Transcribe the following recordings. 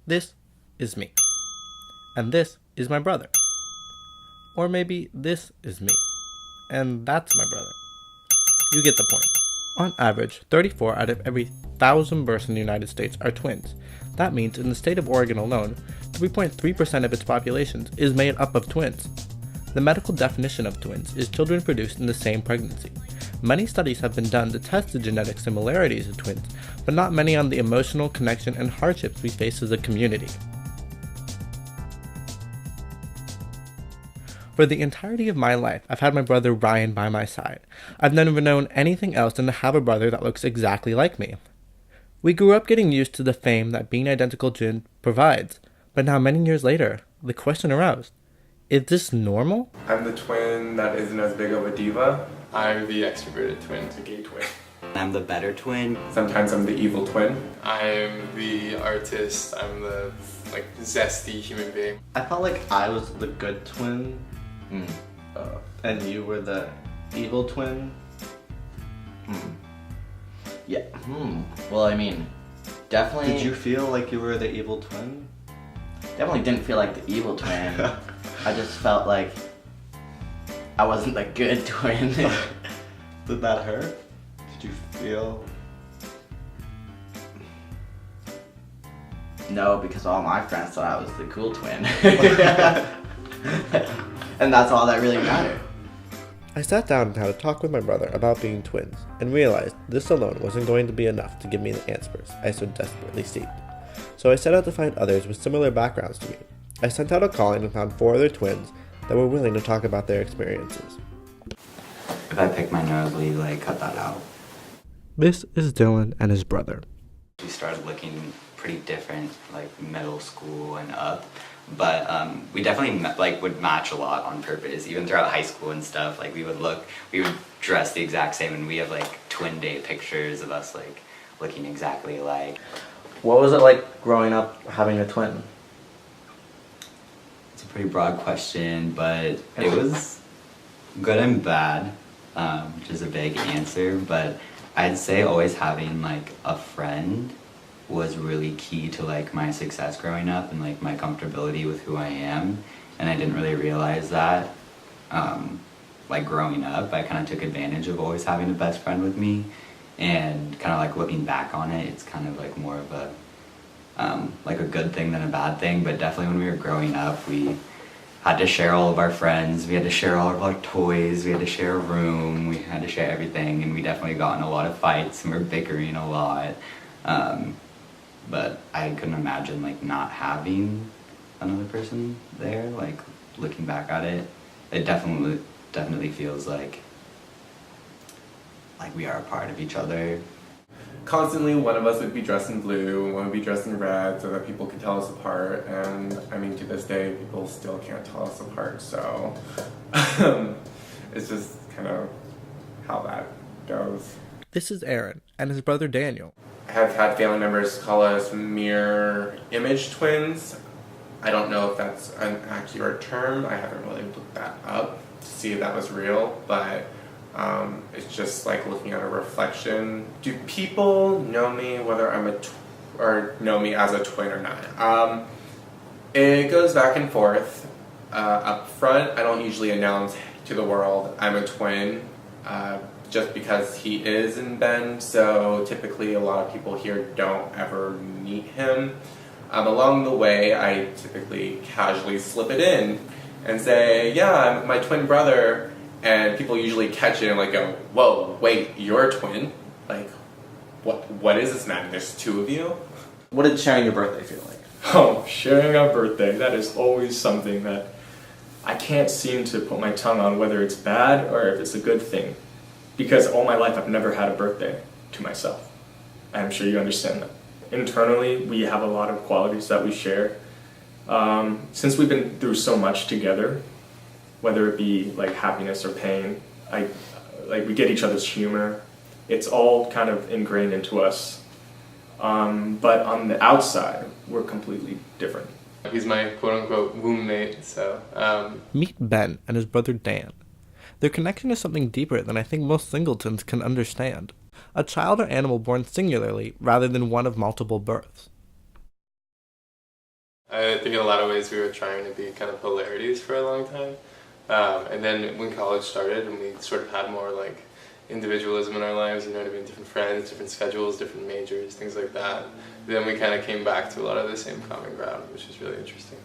This is me. And this is my brother. Or maybe this is me. And that's my brother. You get the point. On average, 34 out of every 1,000 births in the United States are twins. That means in the state of Oregon alone, 3.3% of its population is made up of twins. The medical definition of twins is children produced in the same pregnancy. Many studies have been done to test the genetic similarities of twins, but not many on the emotional connection and hardships we face as a community. For the entirety of my life, I've had my brother Ryan by my side. I've never known anything else than to have a brother that looks exactly like me. We grew up getting used to the fame that being identical twin provides, but now many years later, the question arose, is this normal? I'm the twin that isn't as big of a diva. I'm the extroverted twin, the gay twin. I'm the better twin. Sometimes I'm the evil twin. I'm the artist, I'm the zesty human being. I felt like I was the good twin, and you were the evil twin. Yeah. Well, I mean, definitely. Did you feel like you were the evil twin? Definitely didn't feel like the evil twin. I just felt like I wasn't the good twin. Did that hurt? Did you feel? No, because all my friends thought I was the cool twin. And that's all that really mattered. I sat down and had a talk with my brother about being twins, and realized this alone wasn't going to be enough to give me the answers I so desperately seeked. So I set out to find others with similar backgrounds to me. I sent out a calling and found 4 other twins that were willing to talk about their experiences. If I pick my nose, will you cut that out? This is Dylan and his brother. We started looking pretty different, middle school and up. But we definitely would match a lot on purpose. Even throughout high school and stuff, we would dress the exact same, and we have twin day pictures of us looking exactly alike. What was it like growing up having a twin? It's a pretty broad question, but it was good and bad, which is a vague answer. But I'd say always having a friend was really key to my success growing up and my comfortability with who I am, and I didn't really realize that growing up. I kind of took advantage of always having a best friend with me, and kind of looking back on it, it's kind of more of a a good thing than a bad thing. But definitely when we were growing up, we had to share all of our friends, we had to share all of our toys, we had to share a room, we had to share everything, and we definitely got in a lot of fights and we're bickering a lot. But I couldn't imagine not having another person there. Looking back at it, it definitely feels like we are a part of each other. Constantly one of us would be dressed in blue, one would be dressed in red so that people could tell us apart, and I mean to this day people still can't tell us apart, so it's just kind of how that goes. This is Aaron and his brother Daniel. I have had family members call us mirror image twins. I don't know if that's an accurate term. I haven't really looked that up to see if that was real, but it's just looking at a reflection. Do people know me whether I'm or know me as a twin or not? It goes back and forth. Up front, I don't usually announce to the world I'm a twin. Just because he is in Bend, so typically a lot of people here don't ever meet him. Along the way, I typically casually slip it in and say, yeah, I'm my twin brother, and people usually catch it and go, whoa, wait, you're a twin? What is this, man? There's 2 of you? What did sharing your birthday feel like? Oh, sharing our birthday, that is always something that I can't seem to put my tongue on whether it's bad or if it's a good thing. Because all my life I've never had a birthday to myself. I'm sure you understand that. Internally, we have a lot of qualities that we share. Since we've been through so much together, whether it be happiness or pain, we get each other's humor. It's all kind of ingrained into us. But on the outside, we're completely different. He's my quote-unquote roommate, so... Meet Ben and his brother Dan. Their connection is something deeper than I think most singletons can understand. A child or animal born singularly rather than one of multiple births. I think in a lot of ways we were trying to be kind of polarities for a long time. And then when college started and we sort of had more like individualism in our lives, you know what I mean, different friends, different schedules, different majors, things like that, then we kind of came back to a lot of the same common ground, which is really interesting.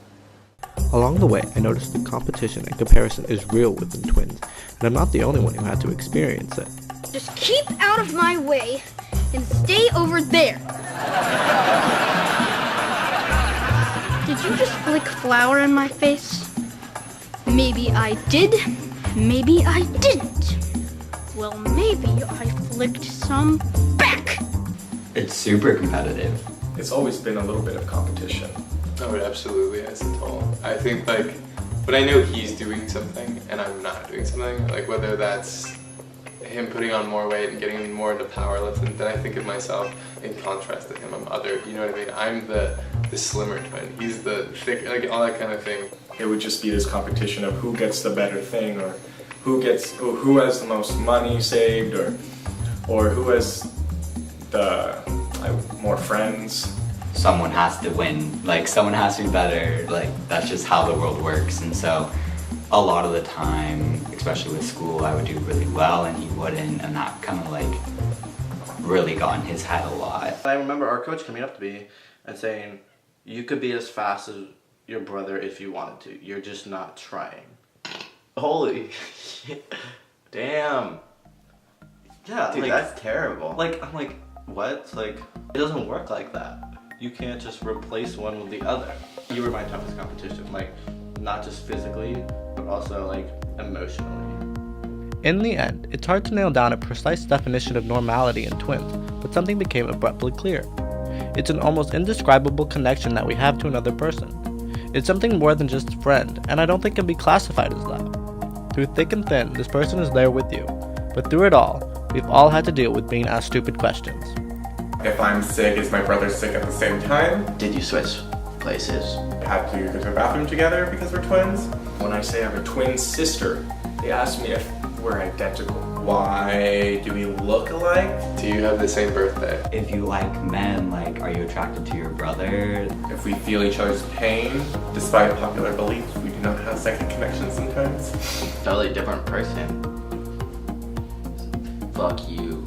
Along the way, I noticed the competition and comparison is real within twins, and I'm not the only one who had to experience it. Just keep out of my way and stay over there. Did you just flick flour in my face? Maybe I did, maybe I didn't. Well, maybe I flicked some back. It's super competitive. It's always been a little bit of competition. Oh, it absolutely has a toll. I think like when I know he's doing something and I'm not doing something, like whether that's him putting on more weight and getting more into powerlifting, then I think of myself in contrast to him. I'm other, you know what I mean? I'm the slimmer twin. He's the thick, like all that kind of thing. It would just be this competition of who gets the better thing, or who has the most money saved, or who has the more friends. Someone has to win, like someone has to be better, like that's just how the world works. And so a lot of the time, especially with school, I would do really well and he wouldn't, and that kind of like really got in his head a lot. I remember our coach coming up to me and saying, you could be as fast as your brother if you wanted to, you're just not trying. Holy shit. Damn. Yeah, Dude, like, that's terrible. Like, I'm like, what? Like, it doesn't work like that. You can't just replace one with the other. You were my toughest competition, like, not just physically, but also, like, emotionally. In the end, it's hard to nail down a precise definition of normality in twins, but something became abruptly clear. It's an almost indescribable connection that we have to another person. It's something more than just a friend, and I don't think it can be classified as that. Through thick and thin, this person is there with you, but through it all, we've all had to deal with being asked stupid questions. If I'm sick, is my brother sick at the same time? Did you switch places? Have to go to the bathroom together because we're twins? When I say I have a twin sister, they ask me if we're identical. Why do we look alike? Do you have the same birthday? If you like men, like, are you attracted to your brother? If we feel each other's pain, despite popular belief, we do not have psychic connections sometimes. Totally different person. Fuck you.